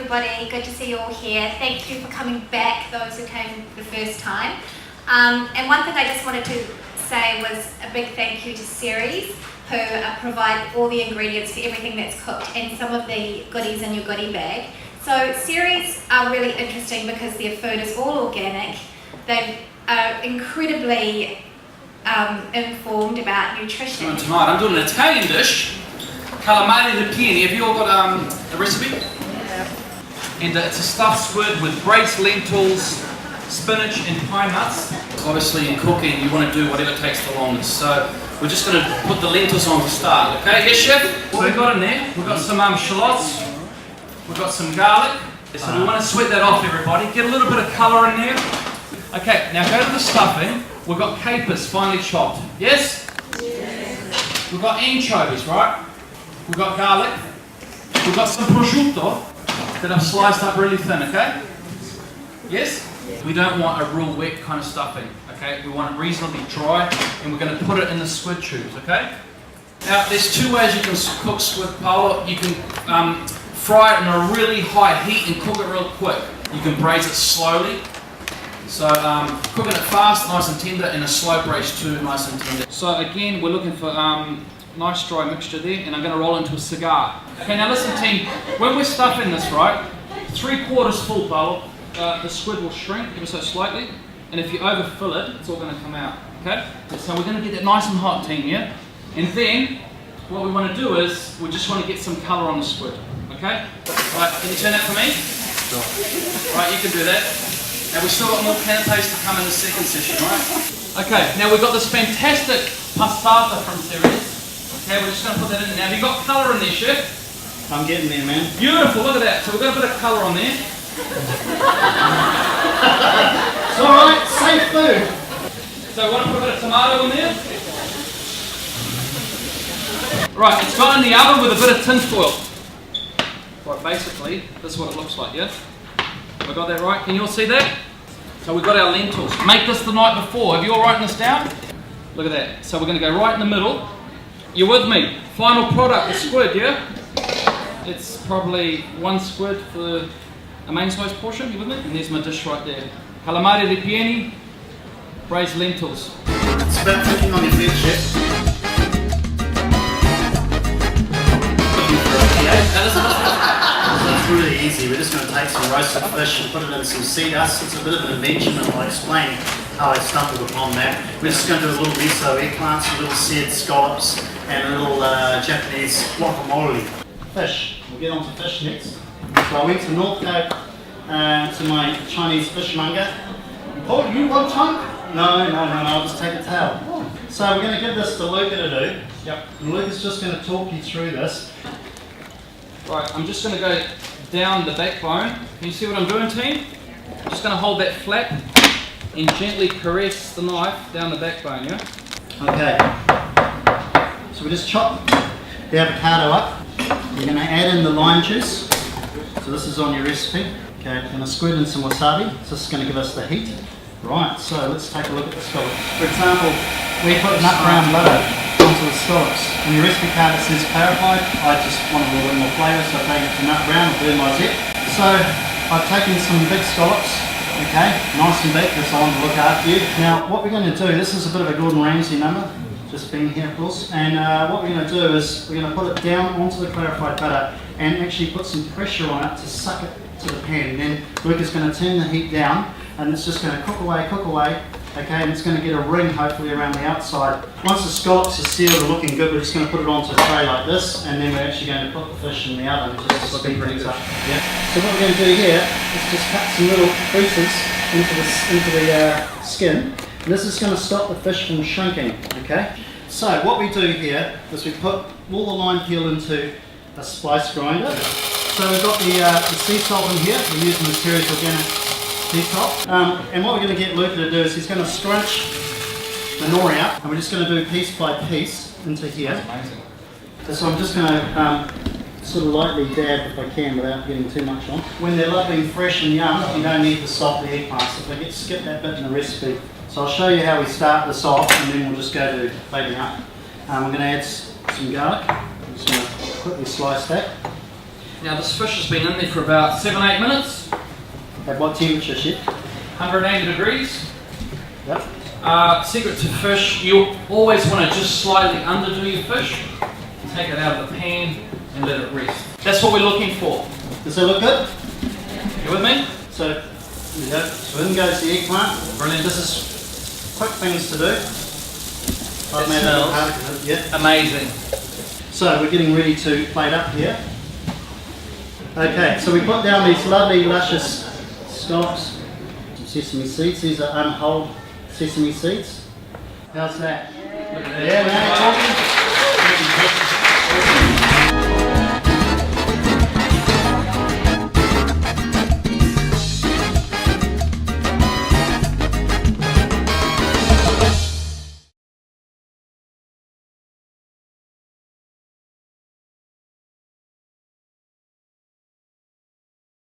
everybody. Good to see you all here. Thank you for coming back, those who came the first time. And one thing I just wanted to say was a big thank you to Ceres, who provide all the ingredients for everything that's cooked and some of the goodies in your goodie bag. So Ceres are really interesting because their food is all organic. They are incredibly informed about nutrition. Tonight I'm doing an Italian dish, calamari ripieni. Have you all got a recipe? Yeah. And it's a stuffed squid with braised lentils, spinach and pine nuts. Obviously in cooking you want to do whatever takes the longest. So we're just going to put the lentils on to start, okay? Yes, chef? What we've got in there, we've got some shallots, we've got some garlic. So we want to sweat that off, everybody. Get a little bit of colour in there. Okay, now go to the stuffing. We've got capers finely chopped. Yes? Yes. We've got anchovies, right? We've got garlic. We've got some prosciutto that I've sliced up really thin, okay? Yes? We don't want a real wet kind of stuffing, okay? We want it reasonably dry, and we're going to put it in the squid tubes, okay? Now, there's two ways you can cook squid, Paolo. You can fry it in a really high heat and cook it real quick. You can braise it slowly. So cooking it fast, nice and tender, and a slow braise too, nice and tender. So again, we're looking for nice dry mixture there, and I'm going to roll into a cigar. Okay, now listen team, when we're stuffing this, right, 3/4 full, Paolo, the squid will shrink ever so slightly, and if you overfill it, it's all going to come out, okay? So we're going to get that nice and hot, team, yeah? And then, what we want to do is, we just want to get some colour on the squid, okay? Right, can you turn that for me? Sure. Right, you can do that. Now we've still got more canapes to come in the second session, right? Okay, now we've got this fantastic passata from Ceres. Okay, we're just going to put that in there. Now have you got colour in there, chef? I'm getting there, man. Beautiful, look at that. So we've got a bit of colour on there. It's alright, safe food. So I want to put a bit of tomato in there. Right, it's gone in the oven with a bit of tin foil. Right, basically, this is what it looks like, yeah? Have I got that right? Can you all see that? So we've got our lentils. Make this the night before. Have you all written this down? Look at that. So we're going to go right in the middle. You're with me. Final product, the squid, yeah? It's probably 1 squid for a main size portion. You with me? And there's my dish right there. Calamari ripieni, braised lentils. It's about cooking on your feet, chef. It's really easy. We're just going to take some roasted fish and put it in some sea dust. It's a bit of an invention, and I'll explain how I stumbled upon that. We're just going to do a little miso eggplants, a little seared scallops, and a little Japanese guacamole. Fish. We'll get on to fish next. So I went to Northcote to my Chinese fishmonger. Oh, you want tongue? No, I'll just take a tail. So we're going to give this to Luca to do. Yep. And Luca's just going to talk you through this. Right, I'm just going to go down the backbone. Can you see what I'm doing, team? I'm just going to hold that flap and gently caress the knife down the backbone, yeah? Okay. So we just chop the avocado up. You're going to add in the lime juice. So this is on your recipe. Okay, we're going to squeeze in some wasabi. So this is going to give us the heat. Right, so let's take a look at the scallop. For example, we put nut brown butter onto the scallops. On your recipe card it says clarified. I just wanted a little more flavour, so I take it to nut brown and burn my zip. So I've taken some big scallops, okay, nice and big, because I want to look after you. Now what we're going to do, this is a bit of a Gordon Ramsay number, just being here of course, and what we're going to do is we're going to put it down onto the clarified butter and actually put some pressure on it to suck it to the pan. And then Luca's going to turn the heat down and it's just going to cook away, okay, and it's going to get a ring hopefully around the outside. Once the scallops are sealed and looking good, we're just going to put it onto a tray like this, and then we're actually going to put the fish in the oven just to speed things up. Yeah. So what we're going to do here is just cut some little creases into the skin, and this is going to stop the fish from shrinking, okay? So what we do here is we put all the lime peel into a splice grinder. So we've got the sea salt in here. We're using the Ceres Organics sea salt. And what we're going to get Luca to do is he's going to scrunch the nori up, and we're just going to do piece by piece into here. So I'm just going to sort of lightly dab if I can without getting too much on. When they're lovely and fresh and young, you don't need to salt the eggplants. If I skip that bit in the recipe. So I'll show you how we start this off, and then we'll just go to plating up. We're going to add some garlic. I'm just going to quickly slice that. Now this fish has been in there for about 7-8 minutes, At what temperature, Chef? 180 degrees. Yep. Secret to fish, you always want to just slightly underdo your fish. Take it out of the pan and let it rest. That's what we're looking for. Does that look good? You with me? So, there we go. So in goes the eggplant. Brilliant. This is quick things to do. I've It made smells a part of it, yeah. amazing. So we're getting ready to plate up here. Okay, so we put down these lovely luscious scallops, some sesame seeds. These are unhulled sesame seeds. How's that? Look at Yeah, that. now you're talking.